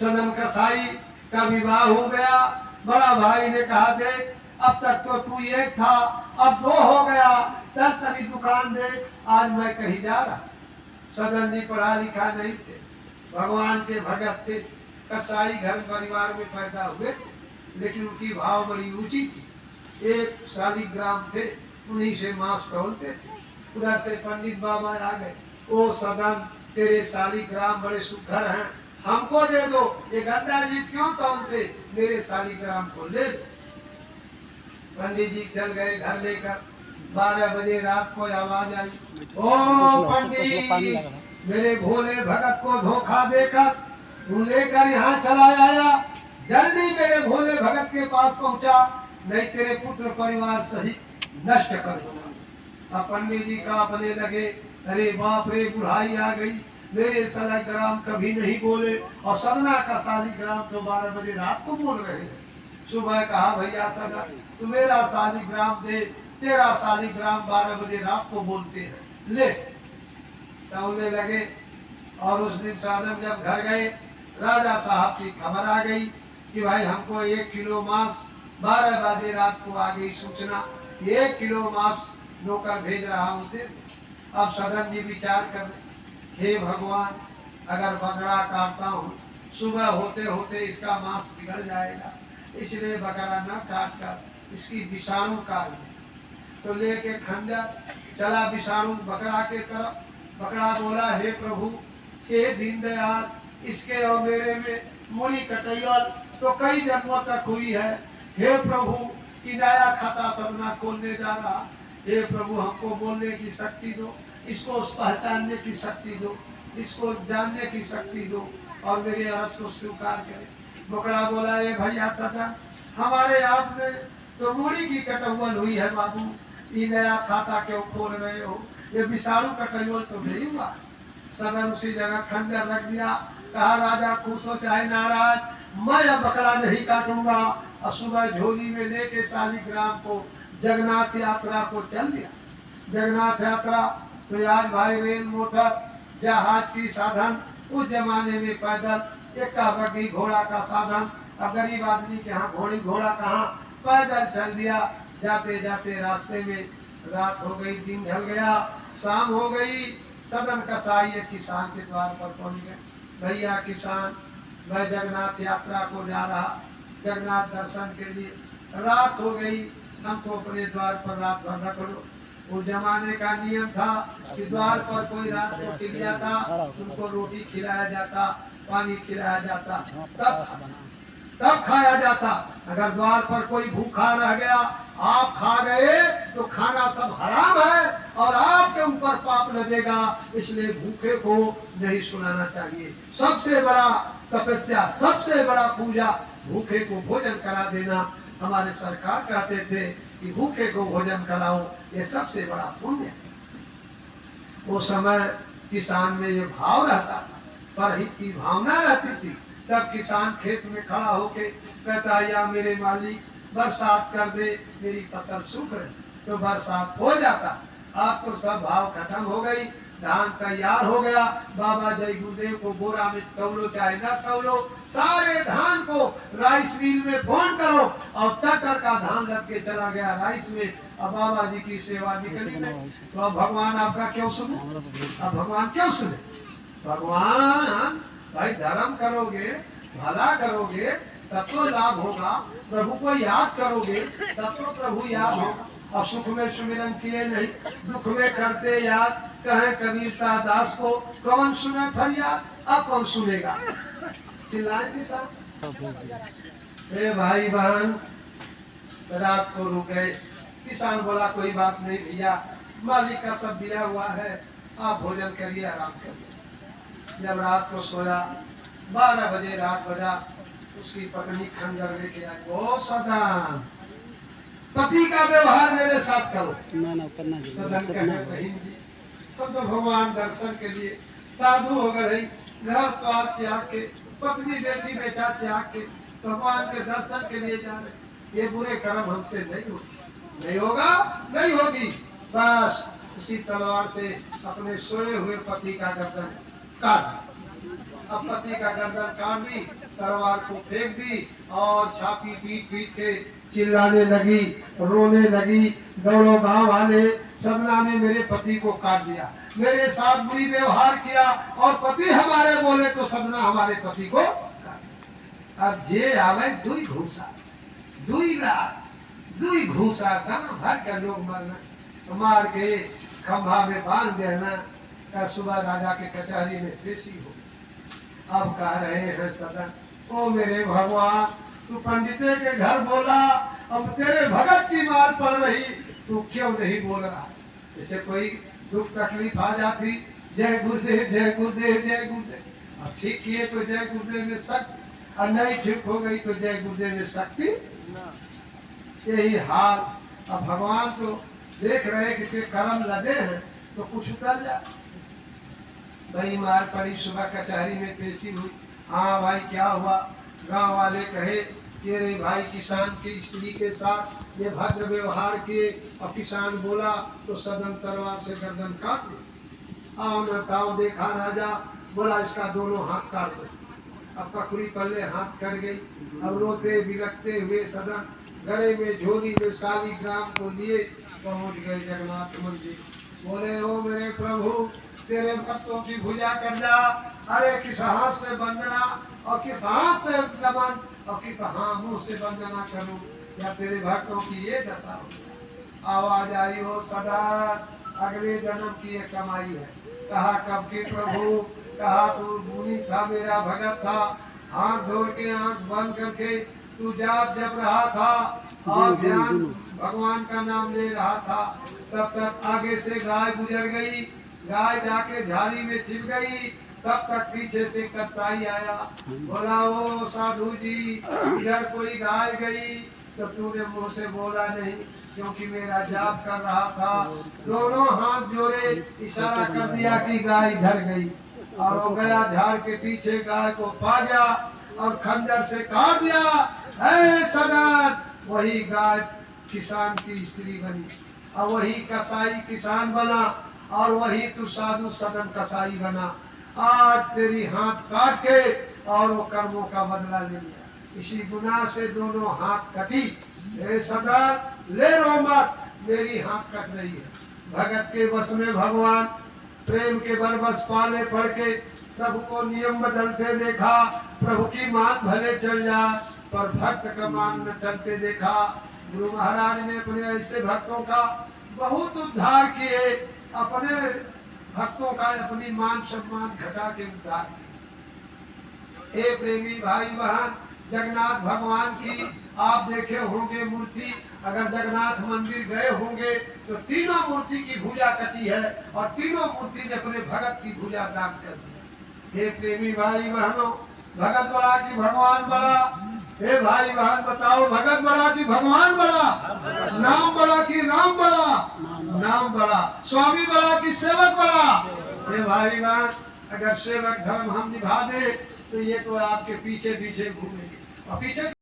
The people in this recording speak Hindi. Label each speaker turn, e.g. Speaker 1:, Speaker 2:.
Speaker 1: सदन कसाई का विवाह हो गया। बड़ा भाई ने कहा देख अब तक तो तू एक था, अब दो हो गया, चल तेरी दुकान देख, आज मैं कहीं जा रहा। सदन जी पढ़ा लिखा नहीं थे, भगवान के भगत थे, कसाई घर परिवार में पैदा हुए थे, लेकिन उनकी भाव बड़ी ऊंची थी। एक शालिग्राम थे, उन्हीं से मांस तोलते थे। उधर से पंडित बाबा आ गए, ओ सदन तेरे शालिग्राम बड़े सुघर हैं, हमको दे दो। ये गद्दा जी क्यों तोलते, मेरे शालिग्राम को ले लो। पंडित जी चल गए घर लेकर। 12 बजे रात को आवाज आई, ओ पंडित मेरे भोले भगत को धोखा देकर तू लेकर यहाँ चला आया, जल्दी मेरे भोले भगत के पास पहुंचा, नहीं तेरे पुत्र परिवार सहित नष्ट कर दूंगा। अब पंडित जी कांपने लगे, अरे बाप रे बुढ़ाई आ गई, मेरे शालिग्राम कभी नहीं बोले और सदना का शालिग्राम तो 12 बजे रात को बोल रहे हैं। सुबह कहा भैया सदन तू मेरा शालिग्राम दे, तेरा शालिग्राम 12 बजे रात को बोलते हैं, ले। तौलने लगे और उस दिन साधन जब घर गए, राजा साहब की खबर आ गई कि भाई हमको 1 किलो मांस, 12 बजे रात को आ गई सूचना, 1 किलो मांस नौकर भेज रहा हूँ दे। अब सदन जी विचार कर, हे भगवान अगर बकरा काटता हूँ सुबह होते होते इसका मांस बिगड़ जाएगा, इसलिए बकरा न काट कर इसकी विषाणु काट दे। तो लेके खंजर चला विषाणु बकरा के तरफ। बकरा बोला, हे प्रभु, हे दीनदयाल, इसके और मेरे में मूली कटैयल तो कई जन्मों तक हुई है। हे प्रभु, कि नया खाता सदना खोलने जा रहा, हे प्रभु हमको बोलने की शक्ति दो, इसको पहचानने की शक्ति दो, इसको जानने की शक्ति दो और मेरे अर्ज को स्वीकार करे। बकरा बोला, ये भैया सदन हमारे आप में तो मूली की कटौल हुई है बाबू, ये नया खाता क्यों खोल रहे हो, ये विषाणु कटौल तो नहीं हुआ। सदन उसी जगह खंजर रख दिया, कहा राजा खुश हो चाहे नाराज, मैं अब बकरा नहीं काटूंगा। और सुबह झोली में लेके शालिग्राम को जगन्नाथ यात्रा को चल दिया। जगन्नाथ यात्रा तो आज भाई रेल मोटर जहाज की साधन, उस जमाने में पैदल एक्का बग्गी घोड़ा का साधन। अब गरीब आदमी के यहाँ घोड़ी घोड़ा कहाँ, पैदल चल दिया। जाते जाते रास्ते में रात हो गई, दिन ढल गया, शाम हो गई। सदन कसाई एक किसान के द्वार पर पहुंच गए, भैया किसान मैं जगन्नाथ यात्रा को जा रहा, जगन्नाथ दर्शन के लिए, रात हो गई, हमको अपने द्वार पर रात भर रख लो। उस जमाने का नियम था कि द्वार पर कोई रात को टिक था, उनको रोटी खिलाया जाता, पानी खिलाया जाता, तब खाया जाता। अगर द्वार पर कोई भूखा रह गया, आप खा गए तो खाना सब हराम है और आपके ऊपर पाप लगेगा, इसलिए भूखे को नहीं सुनाना चाहिए। सबसे बड़ा तपस्या, सबसे बड़ा पूजा भूखे को भोजन करा देना। हमारे सरकार कहते थे कि भूखे को भोजन कराओ, ये सबसे बड़ा पुण्य। वो समय किसान में ये भाव रहता था, परहित की भावना रहती थी। तब किसान खेत में खड़ा होके कहता, या मेरे मालिक बरसात कर दे, मेरी फसल सूख रही, तो बरसात हो जाता। अब तो सब भाव खत्म हो गई, धान तैयार हो गया। बाबा जय गुरुदेव को बोरा में तौलो चाहे न तौलो, सारे धान को राइस मिल में फोन करो और टटर का धान रख के चला गया राइस में। अब बाबा जी की सेवा निकली नहीं, तो अब भगवान आपका क्यों सुने? अब भगवान क्यों सुने? भगवान भाई धर्म करोगे, भला करोगे तब तो लाभ होगा, प्रभु को याद करोगे तब तो प्रभु याद होगा। और सुख में सुमिरन किए नहीं, दुख में करते याद, कहे कबीरता दास को, कौन सुने फरियाद, अब कौन सुनेगा? चिल्लाए किसान। ए भाई बहन रात को रुक गए। किसान बोला कोई बात नहीं भैया, मालिक का सब दिया हुआ है, आप भोजन करिए, आराम करिए। जब रात को सोया, 12 बजे रात बजा, उसकी पत्नी खंजर लेके आई। ओ सदान, पति का व्यवहार मेरे साथ करो। बहन जी तब तो भगवान दर्शन के लिए साधु हो गए, घर द्वार त्याग के, पत्नी बेटी बेटा त्याग के भगवान के दर्शन के लिए जा रहे। ये बुरे कर्म हमसे नहीं होगी, नहीं होगा, नहीं होगी। बस उसी तलवार से अपने सोए हुए पति का गर्दन काट। अब पति का गर्दन काट दी, तलवार को फेंक दी और छाती पीट पीट के चिल्लाने लगी, रोने लगी। दौड़ो गांव वाले, सदना ने मेरे पति को काट दिया, मेरे साथ बुरी व्यवहार किया और पति हमारे बोले तो सदना हमारे पति को काट दिया। अब जे आवे दुई घूसा, 2 लाख 2 घूसा गांव भर का लोग मरना, मार के खंभा में बांध देना। सुबह राजा के कचहरी में पेशी हो। अब कह रहे हैं सदन, ओ मेरे भगवान, तू पंडिते के घर बोला, अब तेरे भगत की मार पड़ रही, तू क्यों नहीं बोल रहा? जैसे कोई दुख तकलीफ आ जाती, जय गुरुदेव जय गुरुदेव जय गुरुदेव। अब ठीक किए तो जय गुरुदेव में शक्ति, और नहीं ठीक हो गई तो जय गुरुदेव में शक्ति। यही हाल। अब भगवान तो देख रहे कि इसके कर्म लदे हैं तो कुछ उतर जा। बड़ी मार पड़ी, सुबह कचहरी में पेशी हुई। हाँ भाई क्या हुआ? गांव वाले कहे तेरे भाई किसान की स्त्री के साथ ये भद्र व्यवहार किए, और किसान बोला तो सदन तलवार से गर्दन काट दे। आओ न ताओ देखा राजा, बोला इसका दोनों हाथ काट दो। अब पकड़ी पल्ले हाथ कर गई। अब रोते बिलखते हुए सदन गले में झोली में शालिग्राम को लिए पहुंच गए जगन्नाथ मंदिर। बोले ओ मेरे प्रभु, तेरे भक्तों की भुजा कर जा। अरे किस हाथ से वंदना और किस हाथ से नमन और किस मुंह से वंदना करूं, या तेरे भक्तों की ये दशा हो। आवाज आई हो सदा, अगले जन्म की ये कमाई है। कहा कब के प्रभु, कहा तू मुनि था, मेरा भगत था, हाथ धो के आंख बंद करके तू जाप जप रहा था और ध्यान भगवान का नाम ले रहा था। तब तक आगे से गाय गुजर गई, गाय जाके झाड़ी में छिप गई। तब तक पीछे से कसाई आया, बोला ओ साधु जी, इधर कोई गाय गई तो तूने मुंह से बोला नहीं, क्योंकि मेरा जाप कर रहा था। दोनों हाथ जोड़े, इशारा कर दिया कि गाय इधर गई, और वो गया झाड़ के पीछे, गाय को पा गया और खंजर से काट दिया। ऐ सदन, वही गाय किसान की स्त्री बनी, और वही कसाई किसान बना, और वही तू साधु सदन कसाई बना। आज तेरी हाथ काट के और वो कर्मों का बदला ले लिया। इसी गुनाह से दोनों हाथ कटी। हे सदन ले रो मत, मेरी हाथ कट रही है। भगत के बस में भगवान, प्रेम के बरबस पाले पड़ के प्रभु को नियम बदलते देखा। प्रभु की मान भले चल जा, पर भक्त का मान न टलते देखा। गुरु महाराज ने अपने ऐसे भक्तों का बहुत उद्धार किए, अपने भक्तों का अपनी मान सम्मान घटा के उद्धार किए। हे प्रेमी भाई बहन, जगन्नाथ भगवान की आप देखे होंगे मूर्ति, अगर जगन्नाथ मंदिर गए होंगे तो तीनों मूर्ति की भुजा कटी है, और तीनों मूर्ति ने अपने भगत की भुजा दान कर दी। हे प्रेमी भाई बहनों, भगत बड़ा कि भगवान बड़ा? हे भाई बहन बताओ, भगत बड़ा कि भगवान बड़ा? नाम बड़ा कि राम बड़ा? नाम बड़ा। स्वामी बड़ा कि सेवक बड़ा? हे भाई बहन, अगर सेवक धर्म हम निभा दे तो ये तो आपके पीछे पीछे घूमेंगे, और पीछे